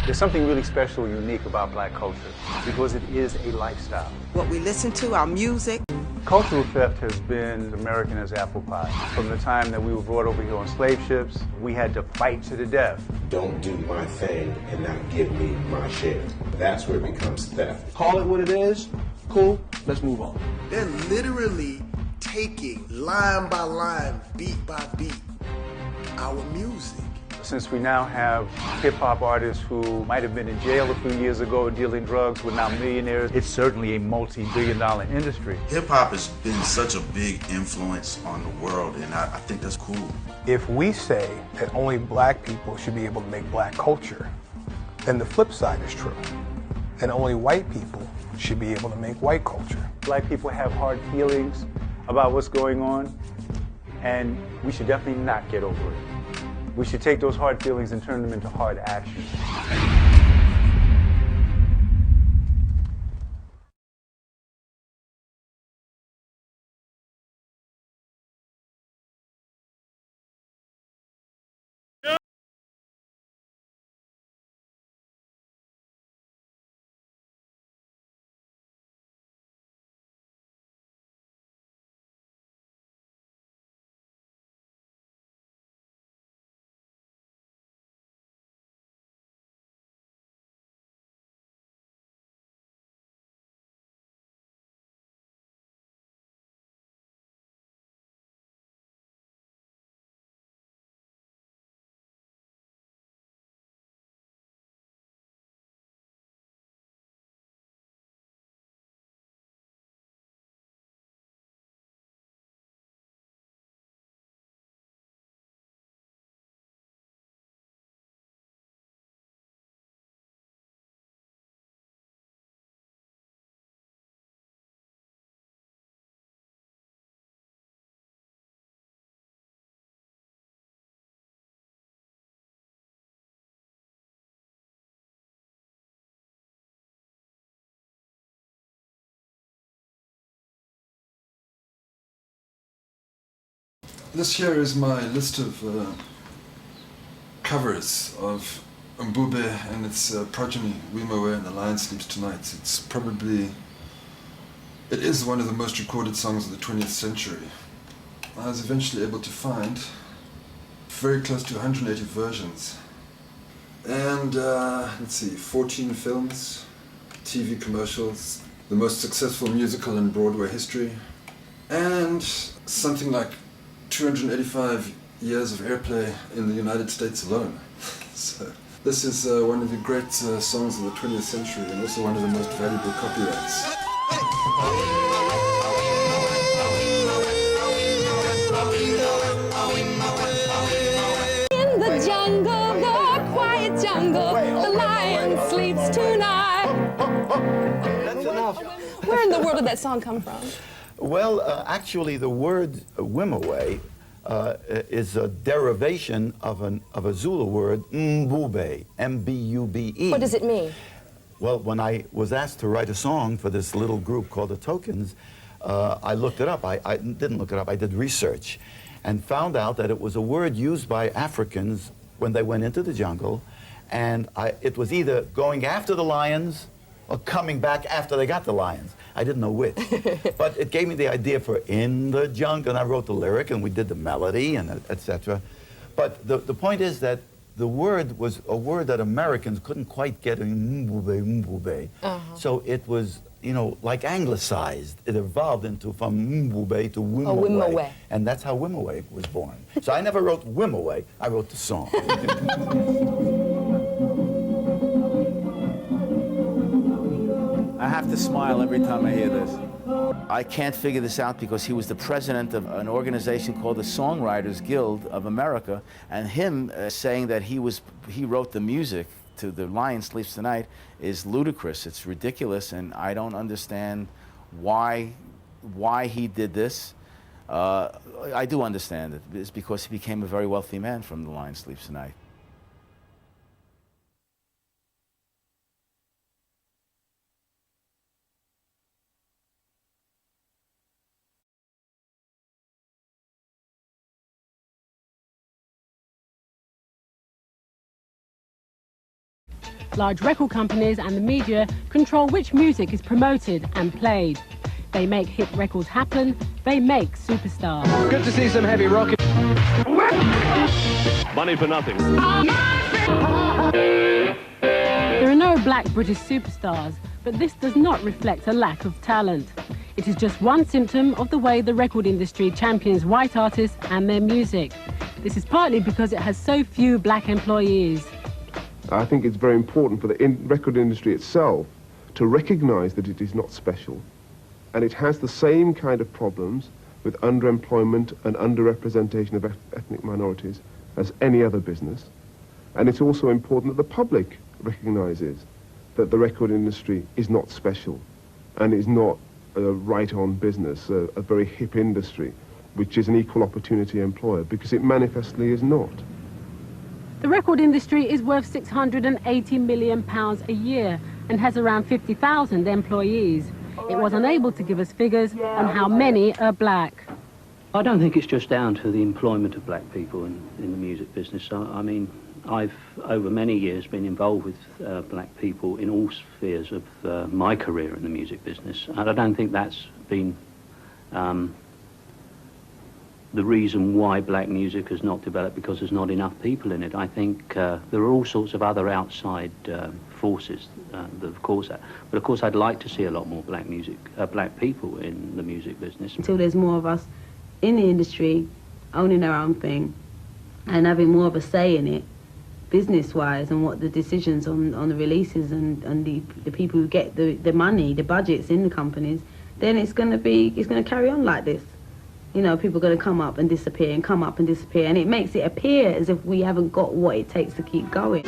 There's something really special and unique about black culture because it is a lifestyle. What we listen to, our music. Cultural theft has been American as apple pie. From the time that we were brought over here on slave ships, we had to fight to the death. Don't do my thing and not give me my share. That's where it becomes theft. Call it what it is. Cool. Let's move on. They're literally taking line by line, beat by beat, our music. Since we now have hip-hop artists who might have been in jail a few years ago dealing drugs, who are now millionaires, it's certainly a multi-billion-dollar industry. Hip-hop has been such a big influence on the world, and I think that's cool. If we say that only black people should be able to make black culture, then the flip side is true. And only white people should be able to make white culture. Black people have hard feelings about what's going on, and we should definitely not get over it. We should take those hard feelings and turn them into hard action. This here is my list of covers of Mbube and its progeny, Mbube and The Lion Sleeps Tonight. It is one of the most recorded songs of the 20th century. I was eventually able to find very close to 180 versions. And let's see, 14 films, TV commercials, the most successful musical in Broadway history, and something like 285 years of airplay in the United States alone. So this is one of the great songs of the 20th century and also one of the most valuable copyrights. In the jungle, the quiet jungle, the lion sleeps tonight. That's enough. Where in the world did that song come from? Well, actually, the word Wimoweh is a derivation of a Zulu word, Mbube, M-B-U-B-E. What does it mean? Well, when I was asked to write a song for this little group called the Tokens, I looked it up. I didn't look it up, I did research, and found out that it was a word used by Africans when they went into the jungle, and it was either going after the lions or coming back after they got the lions. I didn't know which. But it gave me the idea for In the Jungle, and I wrote the lyric, and we did the melody, and etc. But the point is that the word was a word that Americans couldn't quite get in Mbube, Mbube. So it was, you know, like anglicized. It evolved into from Mbube to Wimoweh. Wimoweh. And that's how Wimoweh was born. So I never wrote Wimoweh, I wrote the song. I have to smile every time I hear this. I can't figure this out because he was the president of an organization called the Songwriters Guild of America, and him saying that he wrote the music to The Lion Sleeps Tonight is ludicrous. It's ridiculous, and I don't understand why he did this. I do understand it. It's because he became a very wealthy man from The Lion Sleeps Tonight. large record companies and the media control which music is promoted and played. They make hit records happen. They make superstars. Good to see some heavy rock. Money for nothing. There are no black British superstars, but this does not reflect a lack of talent. It is just one symptom of the way the record industry champions white artists and their music. This is partly because it has so few black employees. I think it's very important for the record industry itself to recognise that it is not special. And it has the same kind of problems with underemployment and underrepresentation of ethnic minorities as any other business. And it's also important that the public recognises that the record industry is not special and is not a right-on business, a very hip industry, which is an equal opportunity employer, because it manifestly is not. The record industry is worth £680 million a year and has around 50,000 employees. It was unable to give us figures on how many are black. I don't think it's just down to the employment of black people in the music business. I mean, I've, over many years, been involved with black people in all spheres of my career in the music business. And I don't think that's been the reason why black music has not developed, because there's not enough people in it. I think there are all sorts of other outside forces that have caused that. But of course, I'd like to see a lot more black people in the music business. Until there's more of us in the industry owning our own thing and having more of a say in it, business-wise, and what the decisions on the releases and the people who get the money, the budgets in the companies, then it's going to carry on like this. You know, people are going to come up and disappear and come up and disappear, and it makes it appear as if we haven't got what it takes to keep going.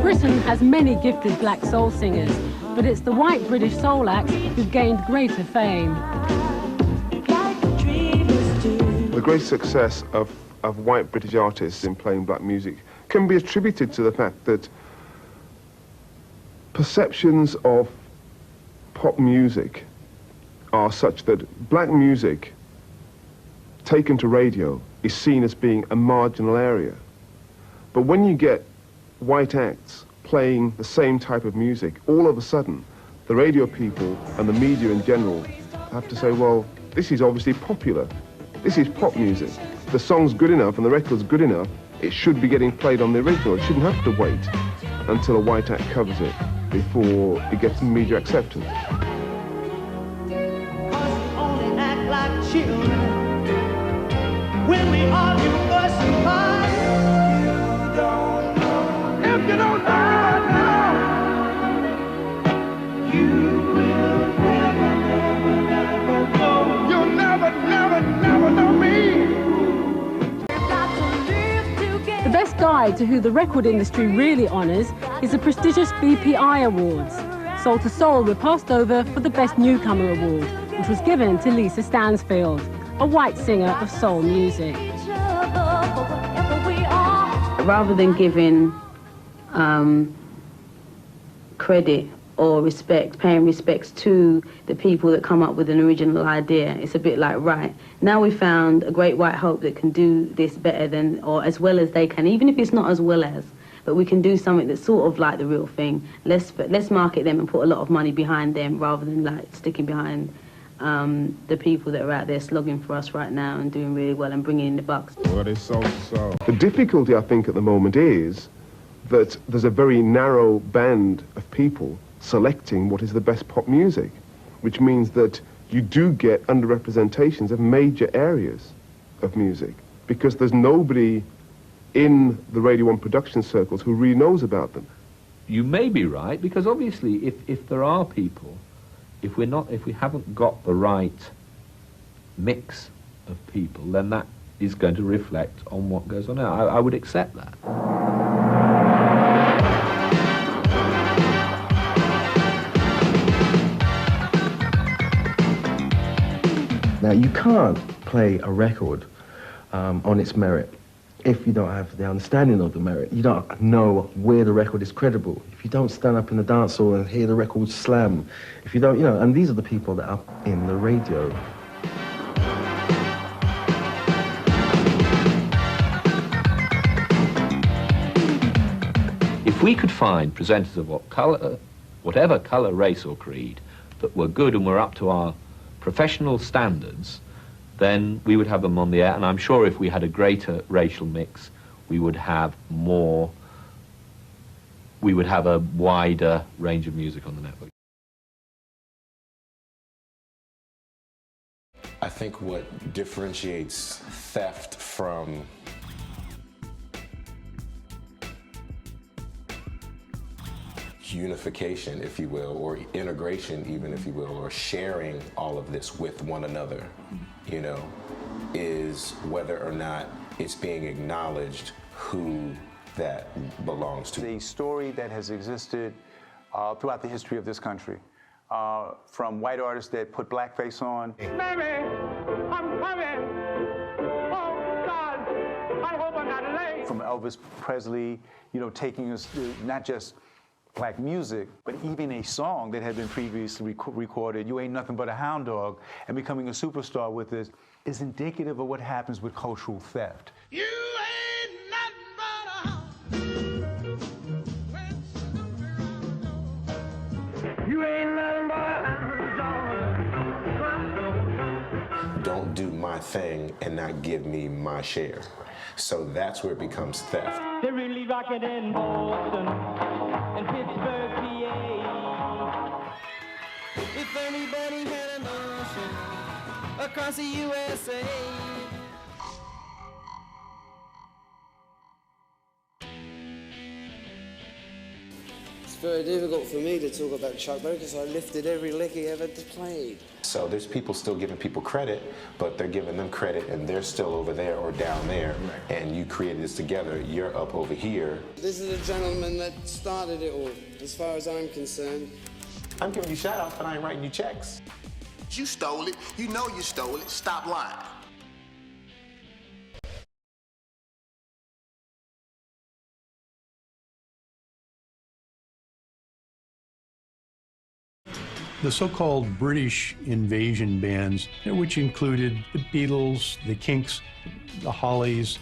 Britain has many gifted black soul singers, but it's the white British soul acts who've gained greater fame. The great success of white British artists in playing black music can be attributed to the fact that perceptions of pop music are such that black music taken to radio is seen as being a marginal area. But when you get white acts playing the same type of music, all of a sudden the radio people and the media in general have to say, well, this is obviously popular. This is pop music. The song's good enough and the record's good enough, it should be getting played on the original. It shouldn't have to wait until a white act covers it before it gets media acceptance. Only act like children when we argue, fuss and fight. You don't know. If you don't know right now, you will never, never, never know. You'll never, never, never know me. The best guide to who the record industry really honours is the prestigious BPI Awards. Soul to Soul were passed over for the Best Newcomer Award, which was given to Lisa Stansfield, a white singer of soul music. Rather than giving credit or respect, paying respects to the people that come up with an original idea, it's a bit like, right, now we found a great white hope that can do this better than, or as well as they can, even if it's not as well as, but we can do something that's sort of like the real thing. Let's market them and put a lot of money behind them rather than like sticking behind the people that are out there slogging for us right now and doing really well and bringing in the bucks. The difficulty, I think, at the moment is that there's a very narrow band of people selecting what is the best pop music, which means that you do get underrepresentations of major areas of music because there's nobody in the Radio 1 production circles who really knows about them. You may be right, because obviously if there are people, if we haven't got the right mix of people, then that is going to reflect on what goes on. I would accept that. Now, you can't play a record on its merit if you don't have the understanding of the merit. You don't know where the record is credible. If you don't stand up in the dance hall and hear the record slam, if you don't, and these are the people that are in the radio. we could find presenters of whatever colour, race or creed that were good and were up to our professional standards, then we would have them on the air, and I'm sure if we had a greater racial mix, we would have a wider range of music on the network. I think what differentiates theft from unification, if you will, or integration even, if you will, or sharing all of this with one another, you know, is whether or not it's being acknowledged who that belongs to. A story that has existed throughout the history of this country, from white artists that put blackface on. Baby, I'm coming. Oh God, I hope I'm not late. From Elvis Presley, you know, taking us not just black music, but even a song that had been previously recorded, You Ain't Nothing But a Hound Dog, and becoming a superstar with this, is indicative of what happens with cultural theft. You ain't nothing but a hound. You ain't nothing but a hound. Don't do my thing and not give me my share. So that's where it becomes theft. They really rock it in Boston and Pittsburgh, PA. If anybody had a notion across the USA. It's very difficult for me to talk about Chuck Berry because I lifted every lick he ever played. So there's people still giving people credit, but they're giving them credit and they're still over there or down there, and you created this together, you're up over here. This is the gentleman that started it all, as far as I'm concerned. I'm giving you shout-outs, but I ain't writing you checks. You stole it. You know you stole it. Stop lying. The so-called British invasion bands, which included the Beatles, the Kinks, the Hollies.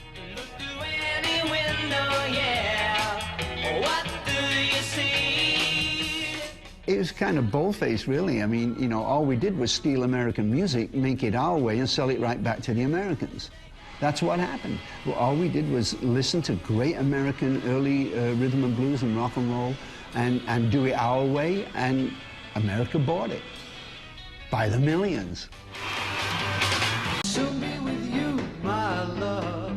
It was kind of bold-faced, really. I mean, you know, all we did was steal American music, make it our way, and sell it right back to the Americans. That's what happened. Well, all we did was listen to great American early rhythm and blues and rock and roll and do it our way, and America bought it by the millions. Soon be with you, my love.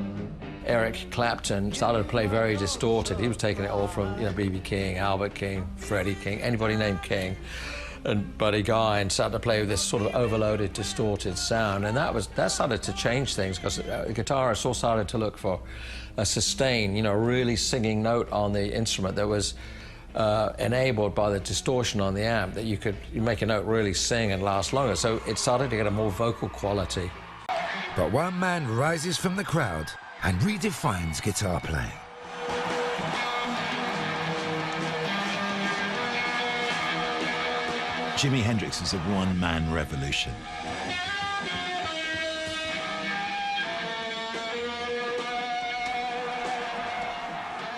Eric Clapton started to play very distorted. He was taking it all from, you know, B.B. King, Albert King, Freddie King, anybody named King, and Buddy Guy, and started to play with this sort of overloaded, distorted sound. And that started to change things, because guitarists all started to look for a sustain, you know, really singing note on the instrument that was enabled by the distortion on the amp, that you make a note really sing and last longer. So it started to get a more vocal quality. But one man rises from the crowd and redefines guitar playing. Jimi Hendrix was a one-man revolution.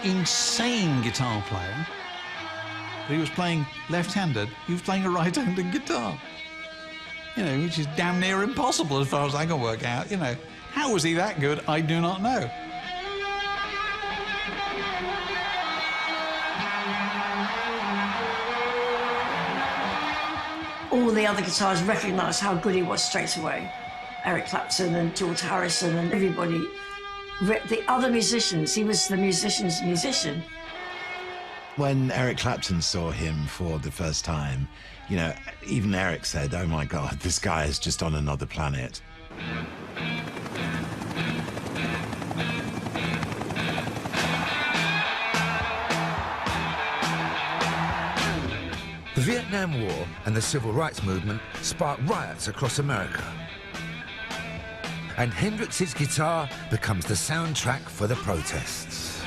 Insane guitar player. But he was playing left-handed. He was playing a right-handed guitar. You know, which is damn near impossible as far as I can work out, you know. How was he that good? I do not know. All the other guitarists recognised how good he was straight away. Eric Clapton and George Harrison and everybody. The other musicians, he was the musician's musician. When Eric Clapton saw him for the first time, you know, even Eric said, "Oh my God, this guy is just on another planet." The Vietnam War and the Civil Rights Movement sparked riots across America. And Hendrix's guitar becomes the soundtrack for the protests.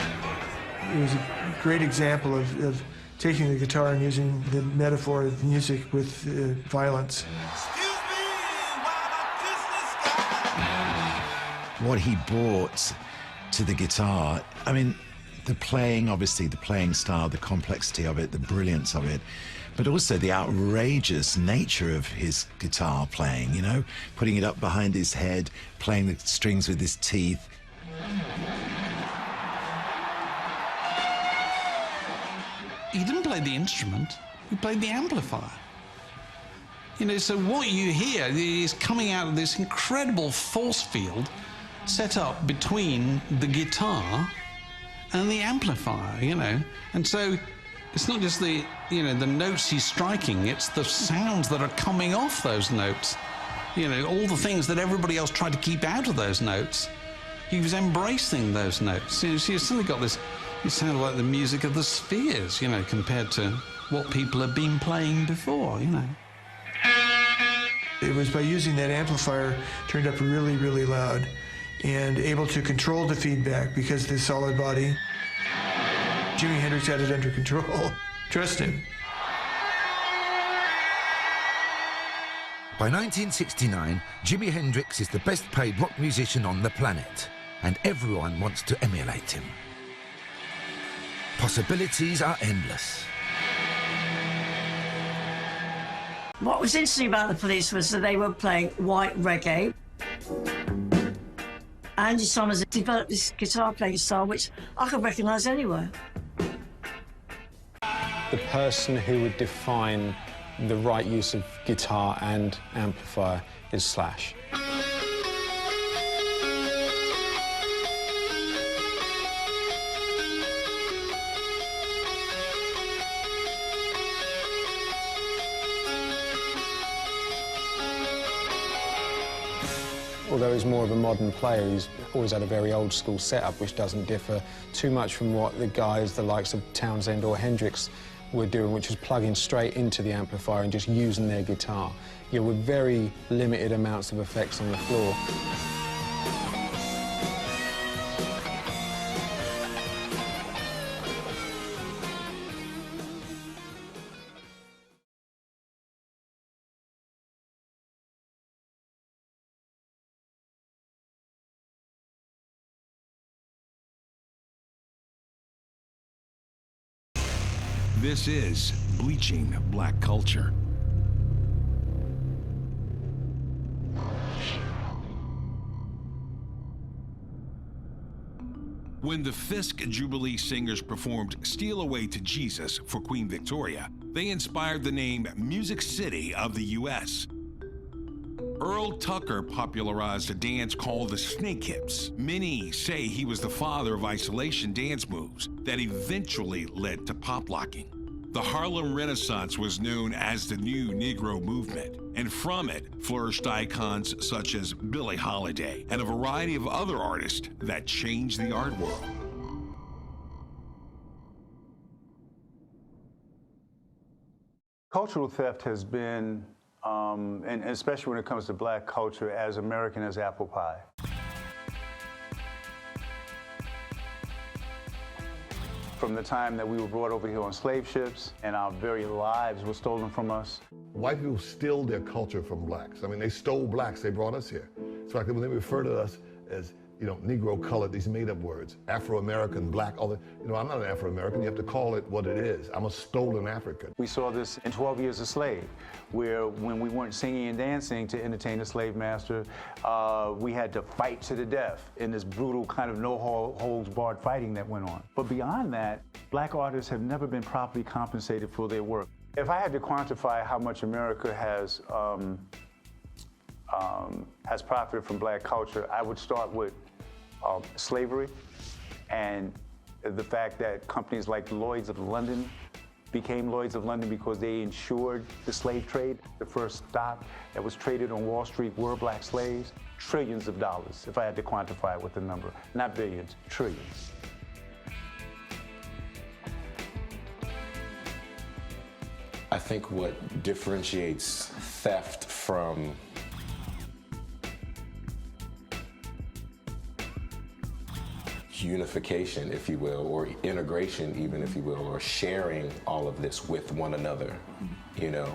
It was a great example of taking the guitar and using the metaphor of music with violence. What he brought to the guitar, I mean, The playing, obviously, the playing style, the complexity of it, the brilliance of it, but also the outrageous nature of his guitar playing, you know, putting it up behind his head, playing the strings with his teeth. He didn't play the instrument, he played the amplifier. You know, so what you hear is coming out of this incredible force field set up between the guitar and the amplifier, you know. And so it's not just the, you know, the notes he's striking, it's the sounds that are coming off those notes. You know, all the things that everybody else tried to keep out of those notes, he was embracing those notes. You know, so you've suddenly got this, it sounded like the music of the Spheres, you know, compared to what people have been playing before, you know. It was by using that amplifier, turned up really, really loud, and able to control the feedback because of the solid body. Jimi Hendrix had it under control. Trust him. By 1969, Jimi Hendrix is the best paid rock musician on the planet, and everyone wants to emulate him. Possibilities are endless. What was interesting about the Police was that they were playing white reggae. Andy Summers developed this guitar playing style which I could recognise anywhere. The person who would define the right use of guitar and amplifier is Slash. Although he's more of a modern player, he's always had a very old school setup which doesn't differ too much from what the guys, the likes of Townsend or Hendrix, were doing, which is plugging straight into the amplifier and just using their guitar. You know, with very limited amounts of effects on the floor. This is Bleaching Black Culture. When the Fisk Jubilee Singers performed Steal Away to Jesus for Queen Victoria, they inspired the name Music City of the U.S. Earl Tucker popularized a dance called the Snake Hips. Many say he was the father of isolation dance moves that eventually led to pop locking. The Harlem Renaissance was known as the New Negro Movement, and from it flourished icons such as Billie Holiday and a variety of other artists that changed the art world. Cultural theft has been, and especially when it comes to black culture, as American as apple pie. From the time that we were brought over here on slave ships and our very lives were stolen from us. White people steal their culture from blacks. I mean, they stole blacks, they brought us here. It's like when they refer to us as, you know, Negro colored, these made up words, Afro-American, black, all that. You know, I'm not an Afro-American, you have to call it what it is. I'm a stolen African. We saw this in 12 Years a Slave, where when we weren't singing and dancing to entertain the slave master, we had to fight to the death in this brutal kind of no holds barred fighting that went on. But beyond that, black artists have never been properly compensated for their work. If I had to quantify how much America has profited from black culture, I would start with slavery and the fact that companies like Lloyd's of London became Lloyd's of London because they insured the slave trade. The first stock that was traded on Wall Street were black slaves. Trillions of dollars, if I had to quantify it with a number. Not billions, trillions. I think what differentiates theft from unification, if you will, or integration even, if you will, or sharing all of this with one another, you know,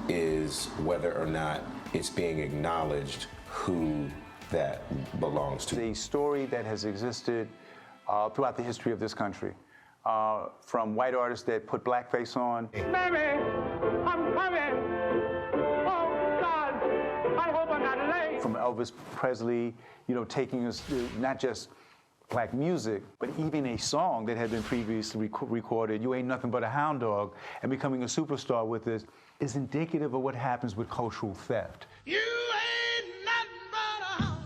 is whether or not it's being acknowledged who that belongs to. A story that has existed throughout the history of this country. From white artists that put blackface on. Baby, I'm coming. Oh, God, I hope I'm not late. From Elvis Presley, taking us not just black music, but even a song that had been previously recorded, You Ain't Nothing But a Hound Dog, and becoming a superstar with this, is indicative of what happens with cultural theft. You ain't nothing but a hound.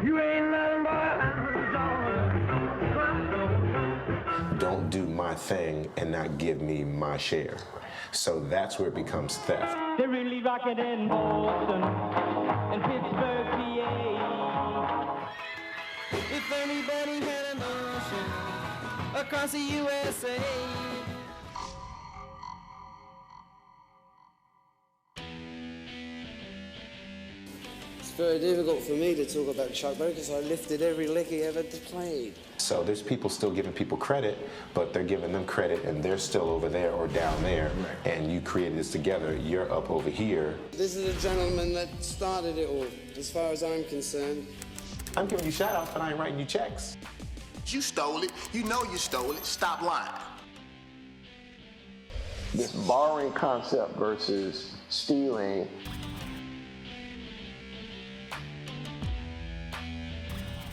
You ain't nothing but a hound dog. Don't do my thing and not give me my share. So that's where it becomes theft. They're really rocking in Boston and Pittsburgh, PA. If anybody had an ocean across the USA. It's very difficult for me to talk about Chuck Berry because I lifted every lick he ever played. So there's people still giving people credit, but they're giving them credit and they're still over there or down there, and you created this together, you're up over here. This is a gentleman that started it all, as far as I'm concerned. I'm giving you shout-outs, but I ain't writing you checks. You stole it. You know you stole it. Stop lying. This borrowing concept versus stealing.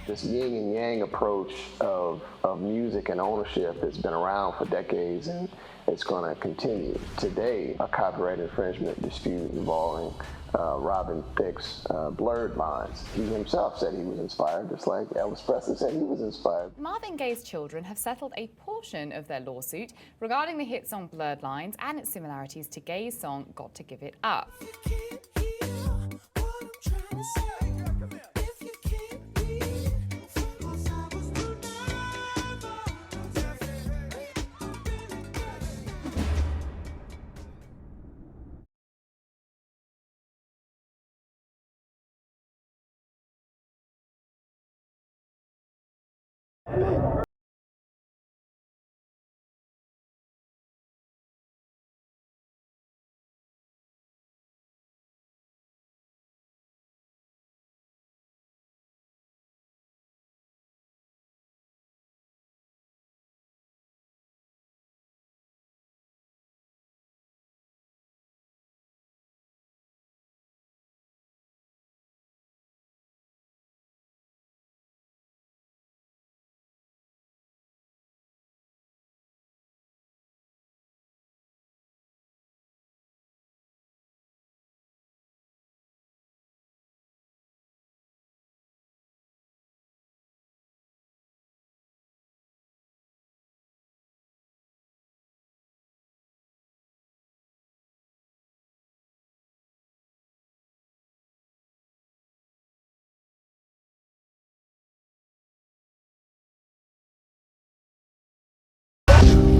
This yin and yang approach of music and ownership has been around for decades, and it's going to continue. Today, a copyright infringement dispute involving Robin Thicke's Blurred Lines. He himself said he was inspired, just like Elvis Presley said he was inspired. Marvin Gaye's children have settled a portion of their lawsuit regarding the hit song Blurred Lines and its similarities to Gaye's song Got to Give It Up.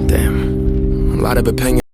Damn, a lot of opinions.